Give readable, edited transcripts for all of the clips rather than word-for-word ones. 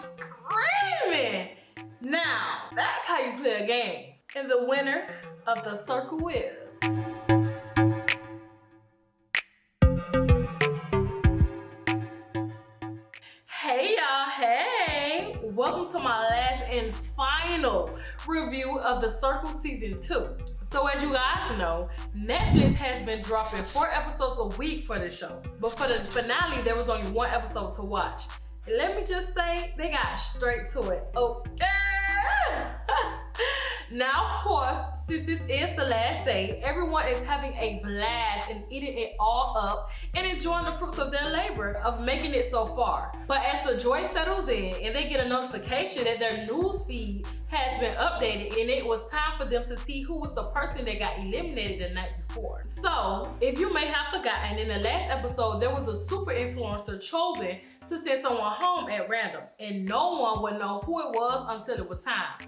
screaming. Now, that's how you play a game. And the winner of the circle is... Hey y'all, hey! Welcome to my last and final review of The Circle Season 2. So as you guys know, Netflix has been dropping 4 episodes a week for the show. But for the finale, there was only 1 episode to watch. And let me just say, they got straight to it. Okay! Now, of course, since this is the last day, everyone is having a blast and eating it all up and enjoying the fruits of their labor of making it so far. But as the joy settles in and they get a notification that their news feed has been updated and it was time for them to see who was the person that got eliminated the night before. So, if you may have forgotten, in the last episode, there was a super influencer chosen to send someone home at random, and no one would know who it was until it was time.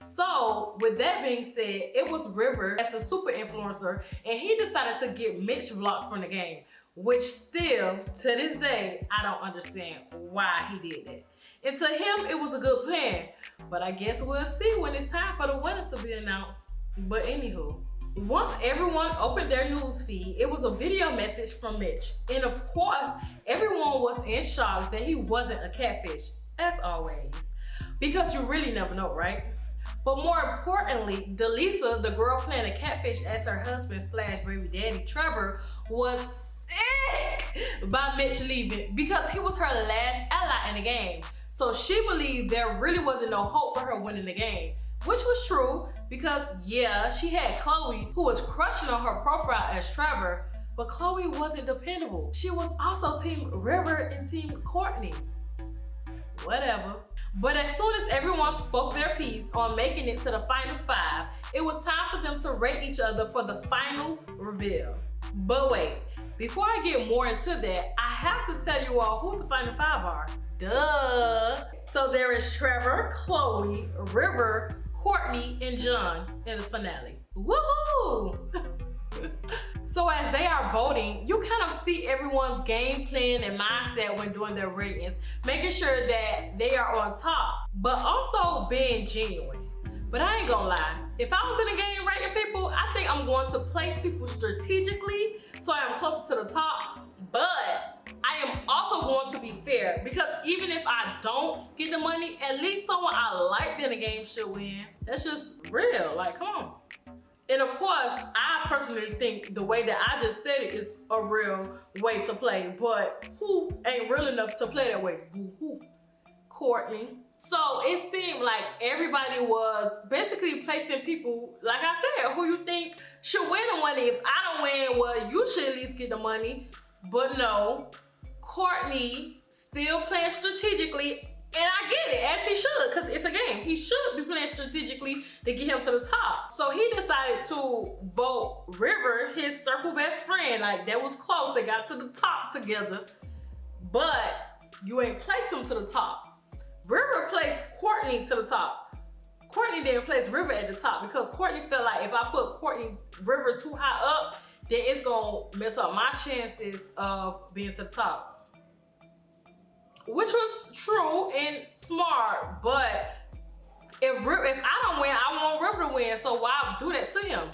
So, with that being said, it was River as the super influencer, and he decided to get Mitch blocked from the game, which still, to this day, I don't understand why he did that. And to him, it was a good plan, but I guess we'll see when it's time for the winner to be announced. But anywho, once everyone opened their news feed, it was a video message from Mitch. And of course, everyone was in shock that he wasn't a catfish, as always. Because you really never know, right? But more importantly, Delisa, the girl playing a catfish as her husband / baby daddy Trevor, was sick by Mitch leaving because he was her last ally in the game. So she believed there really wasn't no hope for her winning the game, which was true because yeah, she had Chloe who was crushing on her profile as Trevor, but Chloe wasn't dependable. She was also Team River and Team Courtney. Whatever. But as soon as everyone spoke their piece on making it to the final 5, it was time for them to rate each other for the final reveal. But wait, before I get more into that, I have to tell you all who the final 5 are. Duh! So there is Trevor, Chloe, River, Courtney, and John in the finale. Woohoo! So as they are voting, you kind of see everyone's game plan and mindset when doing their ratings, making sure that they are on top, but also being genuine. But I ain't gonna lie, if I was in a game rating people, I think I'm going to place people strategically so I am closer to the top, but I am also going to be fair because even if I don't get the money, at least someone I liked in the game should win. That's just real, like come on. And of course, I personally think the way that I just said it is a real way to play, but who ain't real enough to play that way? Who? Courtney. So it seemed like everybody was basically placing people, like I said, who you think should win the money. If I don't win, well, you should at least get the money. But no, Courtney still playing strategically. And I get it, as he should, because it's a game. He should be playing strategically to get him to the top. So he decided to vote River, his circle best friend. Like, that was close. They got to the top together. But you ain't place him to the top. River placed Courtney to the top. Courtney didn't place River at the top because Courtney felt like if I put River too high up, then it's going to mess up my chances of being to the top. Which was true and smart, but if I don't win, I want River to win, so why do that to him?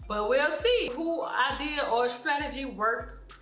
But we'll see who idea or strategy worked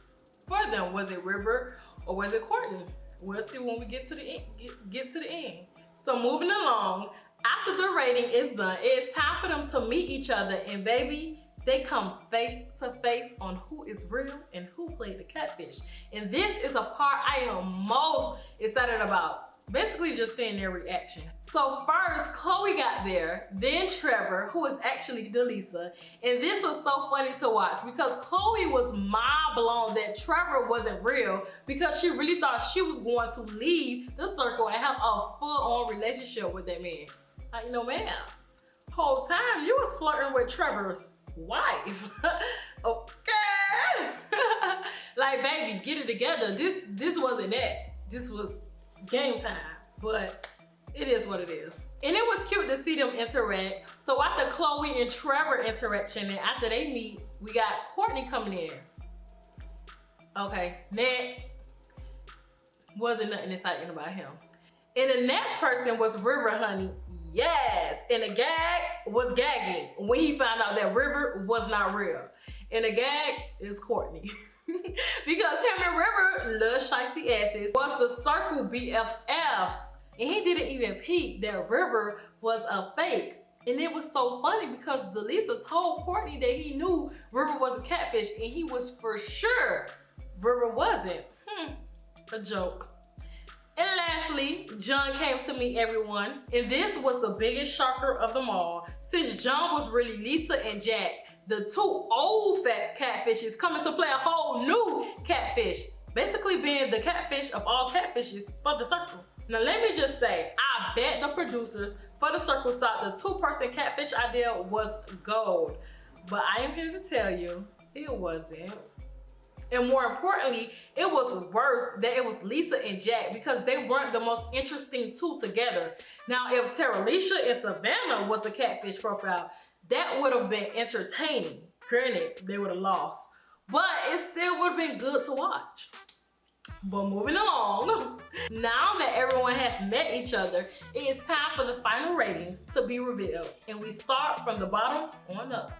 for them. Was it River or was it Courtney? We'll see when we get to the end. Get to the end. So moving along, after the rating is done, it's time for them to meet each other, and baby, they come face to face on who is real and who played the catfish. And this is a part I am most excited about. Basically just seeing their reaction. So first, Chloe got there, then Trevor, who is actually Delisa. And this was so funny to watch because Chloe was mind blown that Trevor wasn't real because she really thought she was going to leave the circle and have a full-on relationship with that man. Like, you know, man, whole time you was flirting with Trevor's wife. Okay. Like, baby, get it together. This wasn't that. This was game time, but it is what it is. And it was cute to see them interact. So after Chloe and Trevor interaction, and after they meet, we got Courtney coming in. Okay, next. Wasn't nothing exciting about him. And the next person was River, honey. Yes, and the gag was gagging when he found out that River was not real. And the gag is Courtney. Because him and River, love shiesty asses, was the circle BFFs. And he didn't even peep that River was a fake. And it was so funny because Delisa told Courtney that he knew River was a catfish and he was for sure River wasn't. A joke. And lastly, John came to meet everyone. And this was the biggest shocker of them all, since John was really Lisa and Jack, the two old fat catfishes, coming to play a whole new catfish, basically being the catfish of all catfishes for the circle. Now let me just say, I bet the producers for the circle thought the two-person catfish idea was gold, but I am here to tell you, it wasn't. And more importantly, it was worse that it was Lisa and Jack because they weren't the most interesting two together. Now, if Terralisha and Savannah was a catfish profile, that would have been entertaining. Granted, they would have lost, but it still would have been good to watch. But moving along, now that everyone has met each other, it is time for the final ratings to be revealed. And we start from the bottom on up.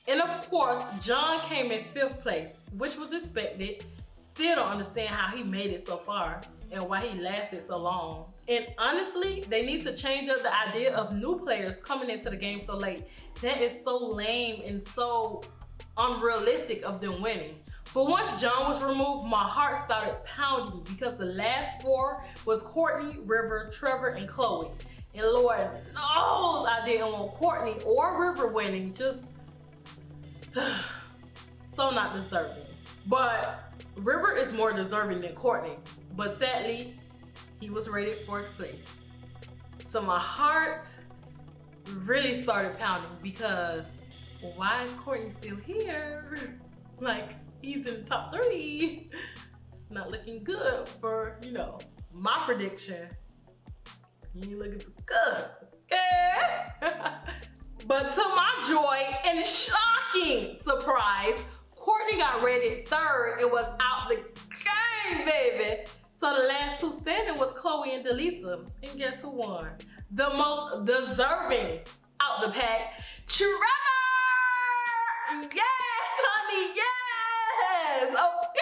And of course, John came in 5th place, which was expected. Still don't understand how he made it so far and why he lasted so long. And honestly, they need to change up the idea of new players coming into the game so late. That is so lame and so unrealistic of them winning. But once John was removed, my heart started pounding because the last 4 was Courtney, River, Trevor, and Chloe. And Lord knows I didn't want Courtney or River winning, just so not deserving. But River is more deserving than Courtney, but sadly, he was rated 4th place. So my heart really started pounding because why is Courtney still here? Like, he's in the top 3. It's not looking good for, you know, my prediction. He ain't looking too good, okay? But to my joy and shocking surprise, Courtney got rated 3rd and was out the game, baby. So the last 2 standing was Chloe and Delisa. And guess who won? The most deserving out the pack, Trevor! Yes, honey, yes! Okay!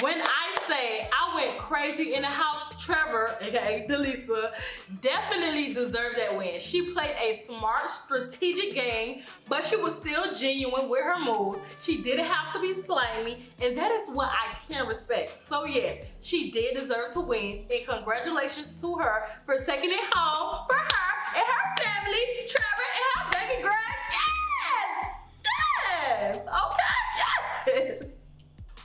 When I say I went crazy in the house, Trevor, aka Delisa, definitely deserved that win. She played a smart, strategic game, but she was still genuine with her moves. She didn't have to be slimy, and that is what I can respect. So yes, she did deserve to win, and congratulations to her for taking it home for her and her family, Trevor and her baby girl. Yes! Yes! Okay, yes!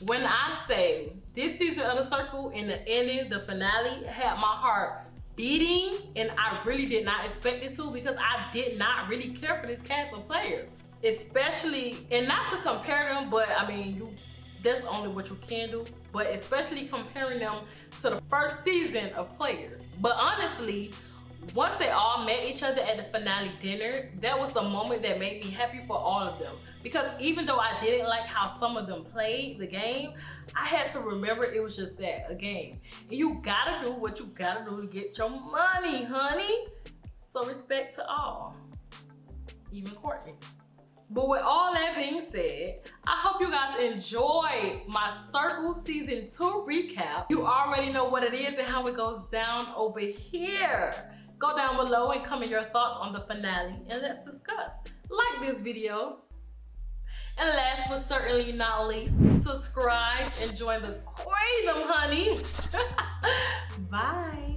When I say this season of the circle and the ending, the finale, had my heart beating, and I really did not expect it to because I did not really care for this cast of players. Especially, and not to compare them, but I mean, that's only what you can do, but especially comparing them to the first season of players. But honestly, once they all met each other at the finale dinner, that was the moment that made me happy for all of them. Because even though I didn't like how some of them played the game, I had to remember it was just that, a game. And you gotta do what you gotta do to get your money, honey. So respect to all, even Courtney. But with all that being said, I hope you guys enjoyed my Circle Season 2 recap. You already know what it is and how it goes down over here. Go down below and comment your thoughts on the finale and let's discuss. Like this video. And last but certainly not least, subscribe and join the Queendom, honey. Bye.